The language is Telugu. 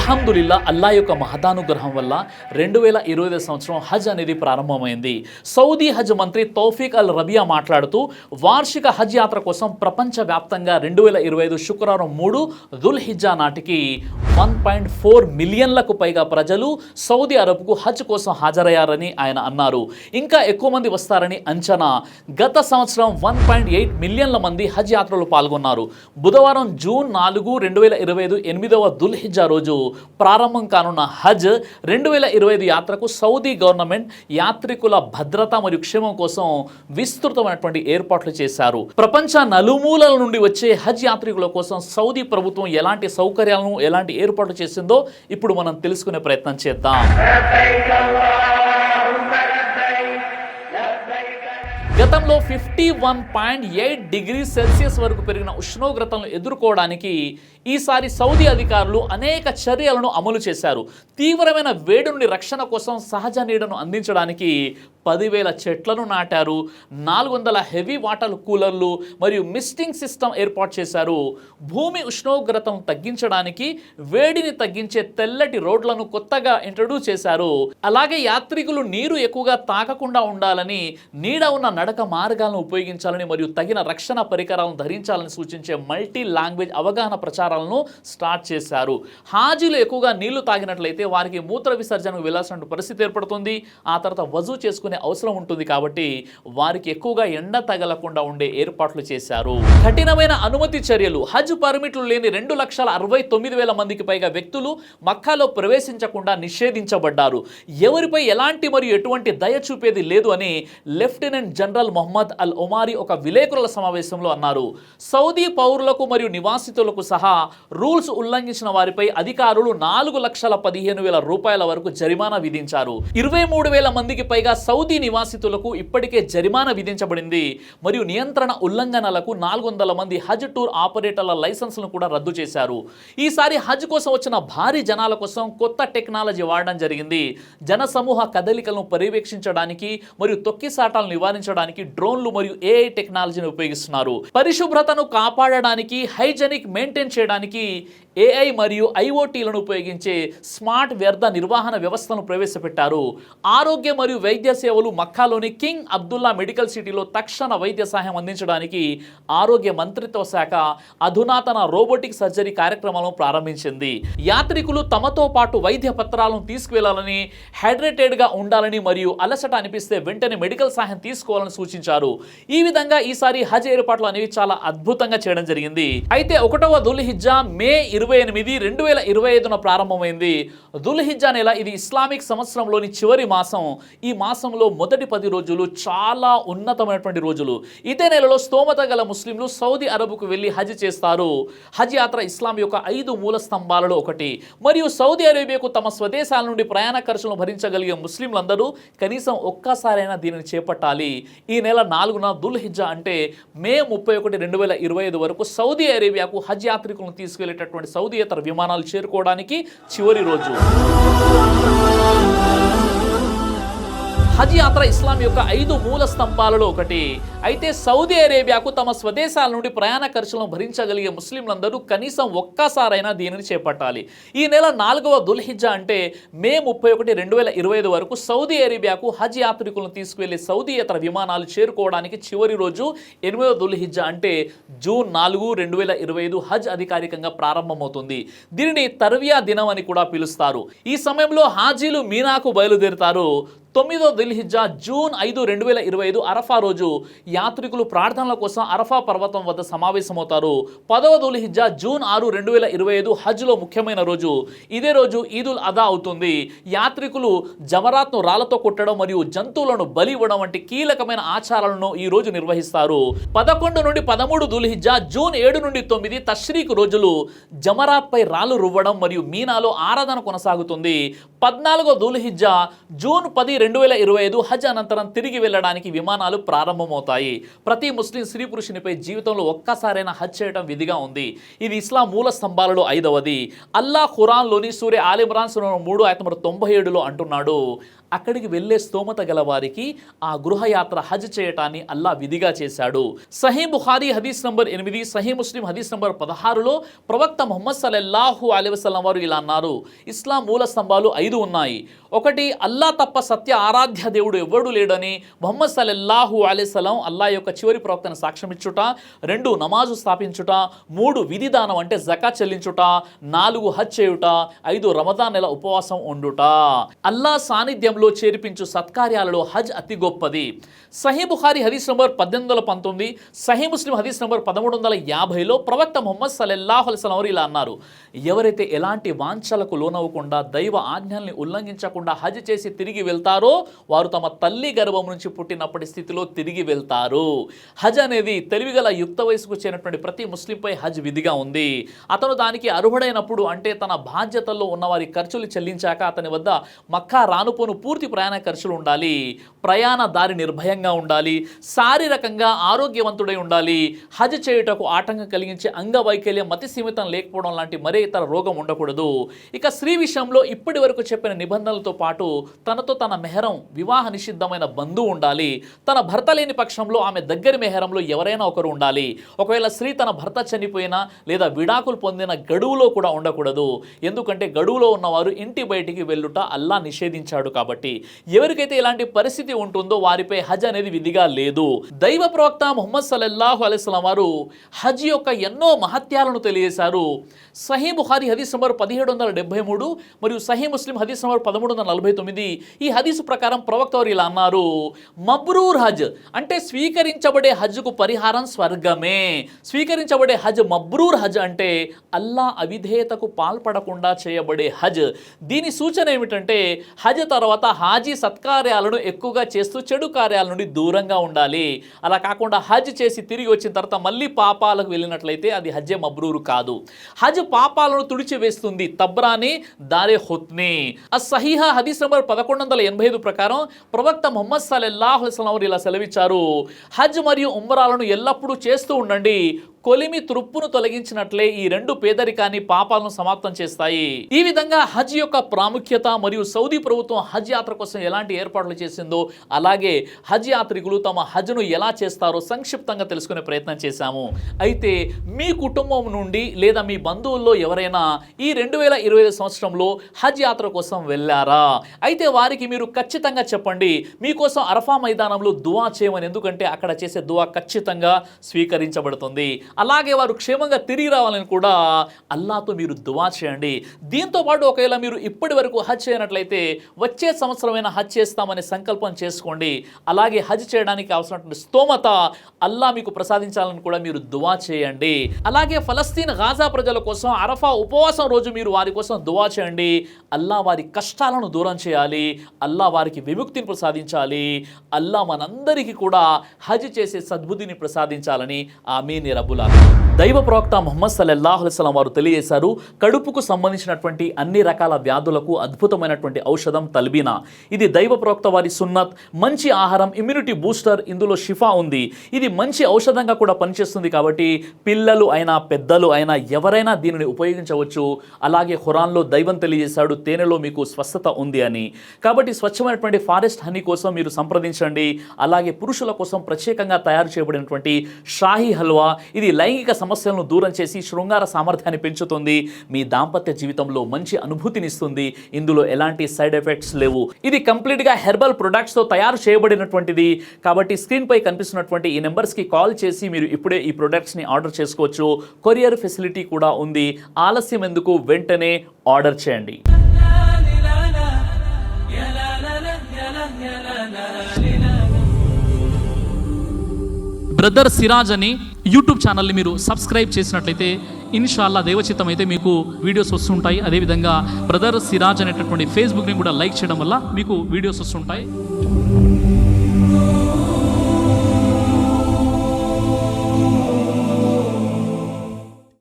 అల్హమ్దులిల్లా అల్లా యొక్క మహదానుగ్రహం వల్ల 2025 సంవత్సరం హజ్ అనేది ప్రారంభమైంది. సౌదీ హజ్ మంత్రి తౌఫీక్ అల్ రబియా మాట్లాడుతూ వార్షిక హజ్ యాత్ర కోసం ప్రపంచవ్యాప్తంగా 2025 శుక్రవారం 3 దుల్హిజ్జా నాటికి 1.4 మిలియన్లకు పైగా ప్రజలు సౌదీ అరబ్కు హజ్ కోసం హాజరయ్యారని ఆయన అన్నారు. ఇంకా ఎక్కువ మంది వస్తారని అంచనా. గత సంవత్సరం 1.8 మిలియన్ల మంది హజ్ యాత్రలో పాల్గొన్నారు. బుధవారం జూన్ 4, 2025 8వ దుల్హిజ్జా రోజు ప్రారంభం కానున్న హజ్ 2025 యాత్రకు సౌదీ గవర్నమెంట్ యాత్రికుల భద్రత మరియు క్షేమం కోసం విస్తృతమైనటువంటి ఏర్పాట్లు చేశారు. ప్రపంచ నలుమూలల నుండి వచ్చే హజ్ యాత్రికుల కోసం సౌదీ ప్రభుత్వం ఎలాంటి సౌకర్యాలను ఎలాంటి ఏర్పాట్లు చేసిందో ఇప్పుడు మనం తెలుసుకునే ప్రయత్నం చేద్దాం. గతంలో 51.8 డిగ్రీ సెల్సియస్ వరకు పెరిగిన ఉష్ణోగ్రతలను ఎదుర్కోవడానికి ఈసారి సౌదీ అధికారులు అనేక చర్యలను అమలు చేశారు. తీవ్రమైన వేడి నుండి రక్షణ కోసం సహజ నీడను అందించడానికి 10,000 చెట్లను నాటారు. 400 హెవీ వాటర్ కూలర్లు మరియు మిస్టింగ్ సిస్టమ్ ఏర్పాటు చేశారు. భూమి ఉష్ణోగ్రతను తగ్గించడానికి వేడిని తగ్గించే తెల్లటి రోడ్లను కొత్తగా ఇంట్రడ్యూస్ చేశారు. అలాగే యాత్రికులు నీరు ఎక్కువగా తాకకుండా ఉండాలని నీడ ఉన్న నడక మార్గాలను ఉపయోగించాలని మరియు తగిన రక్షణ పరికరాలను ధరించాలని సూచించే మల్టీ లాంగ్వేజ్ అవగాహన ప్రచారాలను స్టార్ట్ చేశారు. హాజీలు ఎక్కువగా నీళ్లు తాగినట్లయితే వారికి మూత్ర విసర్జనకు వెళ్లాల్సిన పరిస్థితి ఏర్పడుతుంది. ఆ తర్వాత వజూ చేసుకునే అవసరం ఉంటుంది కాబట్టి వారికి ఎక్కువగా ఎండ తగలకుండా ఉండే ఏర్పాట్లు చేశారు. కఠినమైన అనుమతి చర్యలు. హజ్ పర్మిట్లు లేని 2,69,000 మందికి పైగా వ్యక్తులు మక్కాలో ప్రవేశించకుండా నిషేధించబడ్డారు. ఎవరిపై ఎలాంటి మరియు ఎటువంటి దయ చూపేది లేదు అని లెఫ్టినెంట్ జనరల్ మొహమ్మద్ అల్ ఒమారీ ఒక విలేకరుల సమావేశంలో అన్నారు. సౌదీ పౌరులకు మరియు నివాసితులకు సహా రూల్స్ ఉల్లంఘించిన వారిపై అధికారులు 4,15,000 రూపాయల వరకు జరిమానా విధించారు. 23,000 మందికి పైగా సౌదీ నివాసితులకు ఇప్పటికే జరిమానా విధించబడింది. మరియు నియంత్రణ ఉల్లంఘనలకు 400 మంది హజ్ టూర్ ఆపరేటర్ల లైసెన్స్లను కూడా రద్దు చేశారు. ఈసారి హజ్ కోసం వచ్చిన భారీ జనాల కోసం కొత్త టెక్నాలజీ వాడడం జరిగింది. జన సమూహ కదలికలను పర్యవేక్షించడానికి మరియు తొక్కిసాటాలను నివారించడానికి డ్రోన్లు మరియు ఏఐ టెక్నాలజీని ఉపయోగిస్తున్నారు. పరిశుభ్రతను కాపాడడానికి హైజెనిక్ మెయింటైన్ చేయడానికి ఏఐ మరియు ఐఓటీలను ఉపయోగించే స్మార్ట్ వ్యర్థ నిర్వహణ వ్యవస్థను ప్రవేశపెట్టారు. ఆరోగ్య మరియు వైద్య సేవలు. మక్కాలోని కింగ్ అబ్దుల్లా మెడికల్ సిటీలో తక్షణ వైద్య సహాయం అందించడానికి ఆరోగ్య మంత్రిత్వ శాఖ అధునాతన రోబోటిక్ సర్జరీ కార్యక్రమాలను ప్రారంభించింది. యాత్రికులు తమతో పాటు వైద్య పత్రాలను తీసుకువెళ్లాలని, హైడ్రేటెడ్గా ఉండాలని మరియు అలసట అనిపిస్తే వెంటనే మెడికల్ సహాయం తీసుకోవాలని సూచించారు. ఈ విధంగా ఈసారి హజ్ ఏర్పాట్లు అనేవి చాలా అద్భుతంగా చేయడం జరిగింది. అయితే 1వ దుల్హిజ్జా మే 28, 2025న ప్రారంభమైంది. దుల్హిజ్జా నెల ఇది ఇస్లామిక్ సంవత్సరంలోని చివరి మాసం. ఈ మాసంలో మొదటి 10 రోజులు చాలా ఉన్నతమైనటువంటి రోజులు. ఇదే నెలలో స్తోమత గల ముస్లింలు సౌదీ అరబ్కు వెళ్లి హజ్ చేస్తారు. హజ్ యాత్ర ఇస్లాం యొక్క 5 మూల స్తంభాలలో ఒకటి. మరియు సౌదీ అరేబియాకు తమ స్వదేశాల నుండి ప్రయాణ ఖర్చులను భరించగలిగే ముస్లింలందరూ కనీసం ఒక్కసారైనా దీనిని చేపట్టాలి. ఈ నెల 4న దుల్హిజ్జా అంటే మే 31, 2025 వరకు సౌదీ అరేబియాకు హజ్ యాత్రికులను తీసుకెళ్లేటటువంటి సౌదీయేతర విమానాలు చేరుకోవడానికి చివరి రోజు. హజ్ యాత్ర ఇస్లాం యొక్క 5 మూల స్తంభాలలో ఒకటి. అయితే సౌదీ అరేబియాకు తమ స్వదేశాల నుండి ప్రయాణ ఖర్చులను భరించగలిగే ముస్లింలందరూ కనీసం ఒక్కసారైనా దీనిని చేపట్టాలి. ఈ నెల 4వ దుల్హిజ్జా అంటే మే 31, 2025 వరకు సౌదీ అరేబియాకు హజ్ యాత్రికులను తీసుకువెళ్లే సౌదీయేతర విమానాలు చేరుకోవడానికి చివరి రోజు. 8వ దుల్హిజ్జా అంటే జూన్ 4, 2025 హజ్ అధికారికంగా ప్రారంభమవుతుంది. దీనిని తర్వియా దినం అని కూడా పిలుస్తారు. ఈ సమయంలో హాజీలు మీనాకు బయలుదేరుతారు. 9వ దుల్హిజ్జా జూన్ 5, 2025 అరఫా రోజు యాత్రికులు ప్రార్థనల కోసం అరఫా పర్వతం వద్ద సమావేశమవుతారు. 10వ దుల్హిజ్జా జూన్ 6, 2025 హజ్లో ముఖ్యమైన రోజు. ఇదే రోజు ఈదుల్ అదా అవుతుంది. యాత్రికులు జమరాత్ను రాళ్లతో కొట్టడం మరియు జంతువులను బలి ఇవ్వడం వంటి కీలకమైన ఆచారాలను ఈ రోజు నిర్వహిస్తారు. 11 నుండి 13 దుల్హిజ్జా జూన్ 7 నుండి 9 తష్రీక్ రోజులు. జమరాత్ పై రాళ్లు రువ్వడం మరియు మీనాలో ఆరాధన కొనసాగుతుంది. 14వ దుల్హిజ్జా జూన్ 10, 2025 హజ్ అనంతరం తిరిగి వెళ్ళడానికి విమానాలు ప్రారంభమవుతాయి. ప్రతి ముస్లిం స్త్రీ పురుషునిపై జీవితంలో ఒక్కసారైనా హజ్ చేయడం విధిగా ఉంది. ఇది ఇస్లాం మూల స్తంభాలలో 5వది. అల్లా ఖురాన్లోని సూరే ఆల్ ఇమ్రాన్ సూరా 3:97లో అంటున్నాడు, అక్కడికి వెళ్లే స్తోమత గల వారికి ఆ గృహయాత్ర హజ్ చేయటాన్ని అల్లా విధిగా చేశాడు. సహీ బుఖారీ హదీస్ నంబర్ 8, సహీ ముస్లిం హదీస్ నంబర్ 16లో ప్రవక్త ముహమ్మద్ సల్లల్లాహు అలైహి వసల్లం వారు ఇలా అన్నారు, ఇస్లాం మూల స్తంభాలు 5 ఉన్నాయి. 1, అల్లా తప్ప సత్య ఆరాధ్య దేవుడు ఎవడు లేడని ముహమ్మద్ సల్లల్లాహు అలైహి వసల్లం అల్లా యొక్క చివరి ప్రవక్తను సాక్ష్యమిచ్చుట. 2, నమాజు స్థాపించుట. 3, విధిదానం అంటే జకాత్ చెల్లించుట. 4, హజ్ చేయుట. 5, రమదాన్ నెల ఉపవాసం ఉండుట. అల్లా సాన్నిధ్యంలో చేర్పించు సత్కార్యాలలో హజ్ అతి గొప్పది. సహీ బుఖారీ హదీస్ నంబర్ 1819, సహీ ముస్లిం హదీస్ నంబర్ 1350లో ప్రవక్త ముహమ్మద్ సల్లల్లాహు అలైహి వసల్లం ఇలా అన్నారు, ఎవరైతే ఎలాంటి వాంఛలకు లోనవ్వకుండా దైవ ఆజ్ఞల్ని ఉల్లంఘించకుండా హజ్ చేసి తిరిగి వెళ్తారో వారు తమ తల్లి గర్భం నుంచి పుట్టినప్పటి స్థితిలో తిరిగి వెళ్తారు. హజ్ అనేది తెలివిగల యుక్త వయసుకు చేరినటువంటి ప్రతి ముస్లింపై హజ్ విధిగా ఉంది. అతను దానికి అర్హుడైనప్పుడు, అంటే తన బాధ్యతల్లో ఉన్నవారి ఖర్చులు చెల్లించాక అతని వద్ద మక్కా రానుపోను పూర్తి ప్రయాణ ఖర్చులు ఉండాలి. ప్రయాణ దారి నిర్భయంగా ఉండాలి. శారీరకంగా ఆరోగ్యవంతుడై ఉండాలి. హజ్ చేయుటకు ఆటంకం కలిగించే అంగవైకల్యం, మతి సీమితం లేకపోవడం లాంటి మరే ఇతర రోగం ఉండకూడదు. ఇక స్త్రీ విషయంలో ఇప్పటి వరకు చెప్పిన నిబంధనలతో పాటు తనతో తన మెహరం, వివాహ నిషిద్ధమైన బంధువు ఉండాలి. తన భర్త లేని పక్షంలో ఆమె దగ్గరి మెహరంలో ఎవరైనా ఒకరు ఉండాలి. ఒకవేళ స్త్రీ తన భర్త చనిపోయినా లేదా విడాకులు పొందిన గడువులో కూడా ఉండకూడదు. ఎందుకంటే గడువులో ఉన్నవారు ఇంటి బయటికి వెళ్ళుట అల్లా నిషేధించాడు కాబట్టి. ఎవరికైతే ఇలాంటి పరిస్థితి ఉంటుందో వారిపై హజ్ అనేది విధిగా లేదు. దైవ ప్రవక్త ముహమ్మద్ సల్లల్లాహు అలైహి వసల్లం వారు హజ్ యొక్క ఎన్నో మహత్యాలను తెలియజేశారు. సహీ బుఖారీ హదీస్ నంబర్ 1773 మరియు సహీ ముస్లిం హదీస్ నంబర్ 1349 ఈ హదీసు ప్రకారం ప్రవక్త వారు ఇలా అన్నారు, మబ్రూర్ హజ్ అంటే స్వీకరించబడే హజ్కు పరిహారం స్వర్గమే. స్వీకరించబడే హజ్ మబ్రూర్ హజ్ అంటే అల్లా అవిధేయతకు పాల్పడకుండా చేయబడే హజ్. దీని సూచన ఏమిటంటే హజ్ తర్వాత హాజీ సత్కార్యాలను ఎక్కువగా చేస్తూ చెడు కార్యాల నుండి దూరంగా ఉండాలి. అలా కాకుండా హజ్ చేసి తిరిగి వచ్చిన తర్వాత మళ్ళీ పాపాలకు వెళ్ళినట్లయితే అది హజ్జే మబ్రూరు కాదు. హజ్ పాపాలను తుడిచివేస్తుంది. తబ్రాని దారే హుత్ని అస్-సహీహా హదీస్ నంబర్ 1185 ప్రకారం ప్రవక్త ముహమ్మద్ సల్లల్లాహు అలైహి వసల్లం ఇలా సెలవిచ్చారు, హజ్ మరియు ఉమ్రాలను ఎల్లప్పుడూ చేస్తూ ఉండండి. కొలిమి తురుప్పును తొలగించినట్లే ఈ 2 పేదరికాన్ని, పాపాలను సమాప్తం చేస్తాయి. ఈ విధంగా హజ్ యొక్క ప్రాముఖ్యత మరియు సౌదీ ప్రభుత్వం హజ్ యాత్ర కోసం ఎలాంటి ఏర్పాట్లు చేసిందో, అలాగే హజ్ యాత్రికులు తమ హజ్ను ఎలా చేస్తారో సంక్షిప్తంగా తెలుసుకునే ప్రయత్నం చేశాము. అయితే మీ కుటుంబం నుండి లేదా మీ బంధువుల్లో ఎవరైనా ఈ 2025 సంవత్సరంలో హజ్ యాత్ర కోసం వెళ్ళారా? అయితే వారికి మీరు ఖచ్చితంగా చెప్పండి, మీకోసం అరఫా మైదానంలో దువా చేయమని. ఎందుకంటే అక్కడ చేసే దువా ఖచ్చితంగా స్వీకరించబడుతుంది. అలాగే వారు క్షేమంగా తిరిగి రావాలని కూడా అల్లాతో మీరు దువా చేయండి. దీంతో పాటు ఒకవేళ మీరు ఇప్పటి వరకు హజ్ చేయనట్లయితే వచ్చే సంవత్సరమైనా హజ్ చేస్తామని సంకల్పం చేసుకోండి. అలాగే హజ్ చేయడానికి అవసరమైనటువంటి స్తోమత అల్లా మీకు ప్రసాదించాలని కూడా మీరు దువా చేయండి. అలాగే ఫలస్తీన్ గాజా ప్రజల కోసం అరఫా ఉపవాసం రోజు మీరు వారి కోసం దువా చేయండి. అల్లా వారి కష్టాలను దూరం చేయాలి. అల్లా వారికి విముక్తిని ప్రసాదించాలి. అల్లా మనందరికీ కూడా హజ్ చేసే సద్బుద్ధిని ప్రసాదించాలని ఆమీన్ రబ్బుల్ ఆలమీన్. దైవ ప్రవక్త ముహమ్మద్ సల్లల్లాహు అలైహి వసల్లం వారు తెలియజేశారు, కడుపుకు సంబంధించినటువంటి అన్ని రకాల వ్యాధులకు అద్భుతమైనటువంటి ఔషధం తల్బీనా. ఇది దైవ ప్రవక్త వారి సున్నత్. మంచి ఆహారం, ఇమ్యూనిటీ బూస్టర్, ఇందులో షిఫా ఉంది. ఇది మంచి ఔషధంగా కూడా పనిచేస్తుంది. కాబట్టి పిల్లలు అయినా పెద్దలు అయినా ఎవరైనా దీనిని ఉపయోగించవచ్చు. అలాగే ఖురాన్లో దైవం తెలియజేశాడు, తేనెలో మీకు స్వస్థత ఉంది అని. కాబట్టి స్వచ్ఛమైనటువంటి ఫారెస్ట్ హనీ కోసం మీరు సంప్రదించండి. అలాగే పురుషుల కోసం ప్రత్యేకంగా తయారు చేయబడినటువంటి షాహీ హల్వా, ఇది లైంగిక సమస్యలను దూరం చేసి శృంగార సామర్థ్యాన్ని పెంచుతుంది. మీ దాంపత్య జీవితంలో మంచి అనుభూతినిస్తుంది. ఇందులో ఎలాంటి సైడ్ ఎఫెక్ట్స్ లేవు. ఇది కంప్లీట్గా హెర్బల్ ప్రొడక్ట్స్తో తయారు చేయబడినటువంటిది. కాబట్టి స్క్రీన్పై కనిపిస్తున్నటువంటి ఈ నెంబర్స్కి కాల్ చేసి మీరు ఇప్పుడే ఈ ప్రొడక్ట్స్ని ఆర్డర్ చేసుకోవచ్చు. కొరియర్ ఫెసిలిటీ కూడా ఉంది. ఆలస్యం ఎందుకు, వెంటనే ఆర్డర్ చేయండి. బ్రదర్ సిరాజ్ అని యూట్యూబ్ ఛానల్ని మీరు సబ్స్క్రైబ్ చేసినట్లయితే ఇన్షాల్లా దేవచిత్తం అయితే మీకు వీడియోస్ వస్తుంటాయి. అదేవిధంగా బ్రదర్ సిరాజ్ అనేటటువంటి ఫేస్బుక్ని కూడా లైక్ చేయడం వల్ల మీకు వీడియోస్ వస్తుంటాయి.